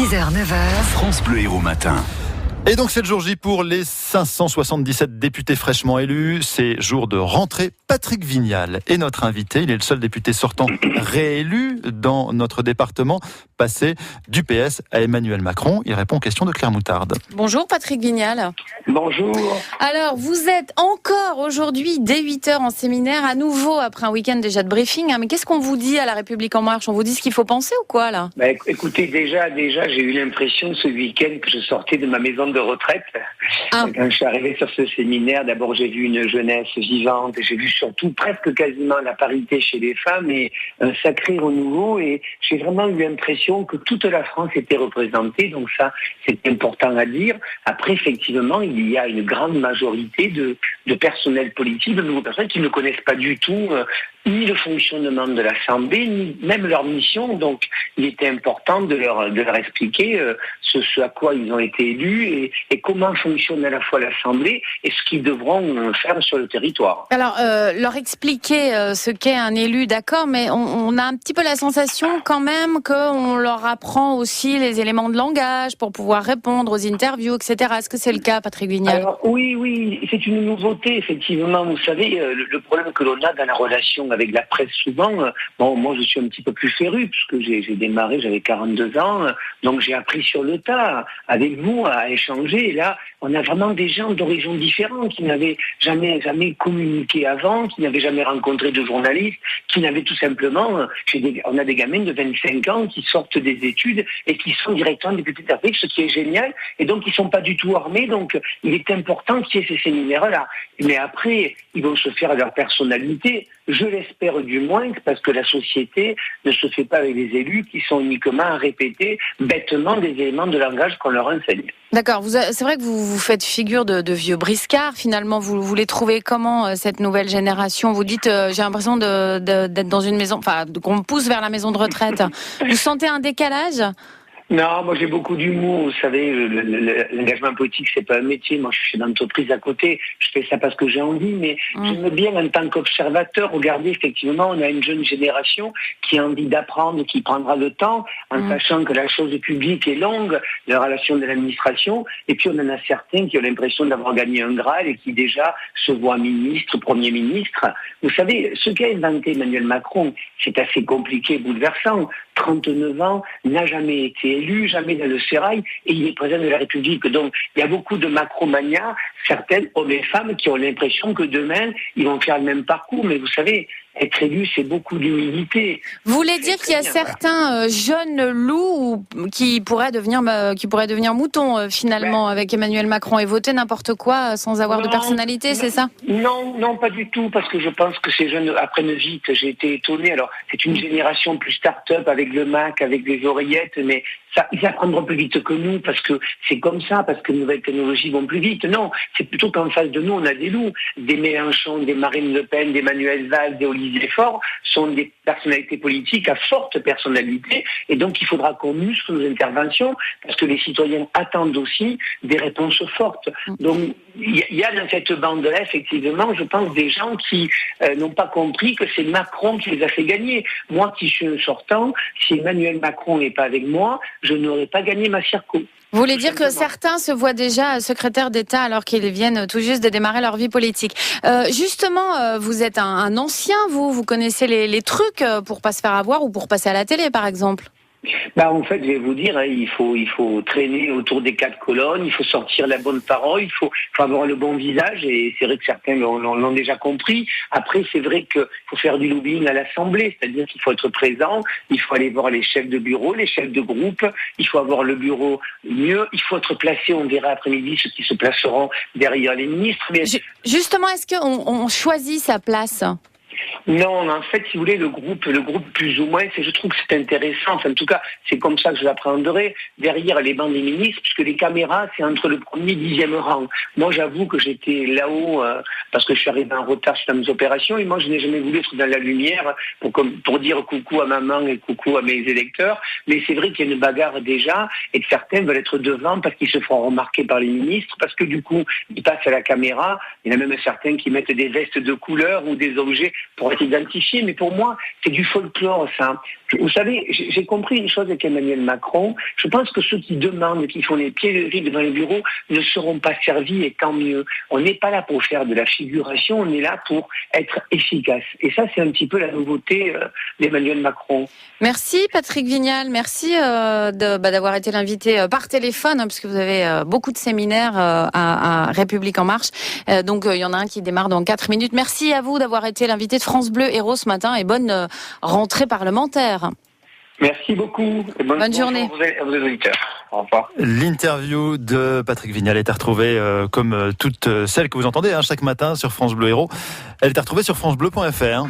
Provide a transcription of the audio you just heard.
6h, 9h. France Bleu Héros Matin. Et donc c'est le jour J pour les 577 députés fraîchement élus. C'est jour de rentrée. Patrick Vignal est notre invité. Il est le seul député sortant réélu dans notre département, passé du PS à Emmanuel Macron. Il répond aux questions de Claire Moutarde. Bonjour Patrick Vignal. Bonjour. Alors vous êtes encore aujourd'hui dès 8h en séminaire, à nouveau après un week-end déjà de briefing. Mais qu'est-ce qu'on vous dit à La République En Marche ? On vous dit ce qu'il faut penser ou quoi là ? Écoutez, déjà j'ai eu l'impression ce week-end que je sortais de ma maison de retraite. Quand je suis arrivé sur ce séminaire, d'abord j'ai vu une jeunesse vivante, j'ai vu surtout presque quasiment la parité chez les femmes et un sacré renouveau, et j'ai vraiment eu l'impression que toute la France était représentée, donc ça c'est important à dire. Après effectivement il y a une grande majorité de personnel politique, de nouveaux personnes qui ne connaissent pas du tout ni le fonctionnement de l'Assemblée, ni même leur mission. Donc, il était important de leur expliquer ce à quoi ils ont été élus et comment fonctionne à la fois l'Assemblée et ce qu'ils devront faire sur le territoire. Alors, leur expliquer ce qu'est un élu, d'accord, mais on a un petit peu la sensation quand même qu'on leur apprend aussi les éléments de langage pour pouvoir répondre aux interviews, etc. Est-ce que c'est le cas, Patrick Vignal ? Alors, oui, c'est une nouveauté, effectivement. Vous savez, le problème que l'on a dans la relation avec la presse souvent, moi je suis un petit peu plus féru, puisque j'ai démarré, j'avais 42 ans, donc j'ai appris sur le tas, avec vous, à échanger. Et là, on a vraiment des gens d'horizons différents, qui n'avaient jamais communiqué avant, qui n'avaient jamais rencontré de journalistes, qui n'avaient tout simplement, on a des gamins de 25 ans qui sortent des études et qui sont directement députés d'Afrique, ce qui est génial, et donc ils ne sont pas du tout armés, donc il est important qu'il y ait ces séminaires-là. Mais après, ils vont se faire à leur personnalité, je l'espère du moins, parce que la société ne se fait pas avec des élus qui sont uniquement à répéter bêtement des éléments de langage qu'on leur enseigne. D'accord, c'est vrai que vous faites figure de vieux briscards, finalement. Vous les trouvez comment, cette nouvelle génération ? Vous dites, j'ai l'impression d'être dans une maison, enfin, qu'on me pousse vers la maison de retraite. Vous sentez un décalage ? Non, moi j'ai beaucoup d'humour. Vous savez, l'engagement politique, c'est pas un métier. Moi, je suis dans l'entreprise à côté. Je fais ça parce que j'ai envie, mais j'aime bien en tant qu'observateur regarder effectivement, on a une jeune génération qui a envie d'apprendre, qui prendra le temps, en sachant que la chose publique est longue, la relation de l'administration. Et puis on en a certains qui ont l'impression d'avoir gagné un Graal et qui déjà se voient ministre, Premier ministre. Vous savez, ce qu'a inventé Emmanuel Macron, c'est assez compliqué, bouleversant. 39 ans, n'a jamais été élu, jamais dans le sérail, et il est président de la République. Donc, il y a beaucoup de macromania, certaines hommes et femmes qui ont l'impression que demain, ils vont faire le même parcours. Mais vous savez, être élu, c'est beaucoup d'humilité. Vous voulez dire qu'il y a certains jeunes loups qui pourraient devenir moutons, finalement, avec Emmanuel Macron, et voter n'importe quoi sans avoir de personnalité, c'est ça ? Non, pas du tout, parce que je pense que ces jeunes apprennent vite. J'ai été étonné. Alors, c'est une génération plus start-up avec le Mac, avec les oreillettes, mais ça, ils apprendront plus vite que nous, parce que c'est comme ça, parce que les nouvelles technologies vont plus vite. Non, c'est plutôt qu'en face de nous, on a des loups. Des Mélenchon, des Marine Le Pen, des Manuel Valls, des Olivier Faure sont des personnalités politiques à forte personnalité, et donc il faudra qu'on muscle nos interventions, parce que les citoyens attendent aussi des réponses fortes. Donc il y a dans cette bande-là, effectivement, je pense, des gens qui n'ont pas compris que c'est Macron qui les a fait gagner. Moi qui suis un sortant, si Emmanuel Macron n'est pas avec moi, je n'aurais pas gagné ma circo. Vous voulez dire que certains se voient déjà secrétaires d'État alors qu'ils viennent tout juste de démarrer leur vie politique. Justement, vous êtes un ancien, vous connaissez les trucs pour pas se faire avoir ou pour passer à la télé, par exemple ? En fait, je vais vous dire, il faut traîner autour des 4 colonnes, il faut sortir la bonne parole, il faut avoir le bon visage, et c'est vrai que certains l'ont déjà compris. Après, c'est vrai qu'il faut faire du lobbying à l'Assemblée, c'est-à-dire qu'il faut être présent, il faut aller voir les chefs de bureau, les chefs de groupe, il faut avoir le bureau mieux, il faut être placé, on verra après-midi ceux qui se placeront derrière les ministres. Mais justement, est-ce qu'on choisit sa place ? Non, en fait, si vous voulez, le groupe plus ou moins, je trouve que c'est intéressant. Enfin, en tout cas, c'est comme ça que je l'appréhenderai. Derrière les bancs des ministres, puisque les caméras, c'est entre le 1er et 10e rang. Moi, j'avoue que j'étais là-haut parce que je suis arrivé en retard sur mes opérations, et moi, je n'ai jamais voulu être dans la lumière pour dire coucou à maman et coucou à mes électeurs. Mais c'est vrai qu'il y a une bagarre déjà, et que certains veulent être devant parce qu'ils se feront remarquer par les ministres, parce que du coup, ils passent à la caméra. Il y en a même certains qui mettent des vestes de couleur ou des objets pour être identifiés. Mais pour moi, c'est du folklore, ça. Vous savez, j'ai compris une chose avec Emmanuel Macron. Je pense que ceux qui demandent, qui font les pieds devant les bureaux, ne seront pas servis, et tant mieux. On n'est pas là pour faire de la figuration, on est là pour être efficace. Et ça, c'est un petit peu la nouveauté d'Emmanuel Macron. Merci Patrick Vignal, merci d'avoir été l'invité par téléphone, parce que vous avez beaucoup de séminaires à République En Marche. Donc il y en a un qui démarre dans 4 minutes. Merci à vous d'avoir été l'invité de France Bleu Héros ce matin, et bonne rentrée parlementaire. Merci beaucoup. Et bonne journée à vos auditeurs. Au revoir. L'interview de Patrick Vignal est à retrouver comme toutes celles que vous entendez chaque matin sur France Bleu Héros. Elle est à retrouver sur francebleu.fr.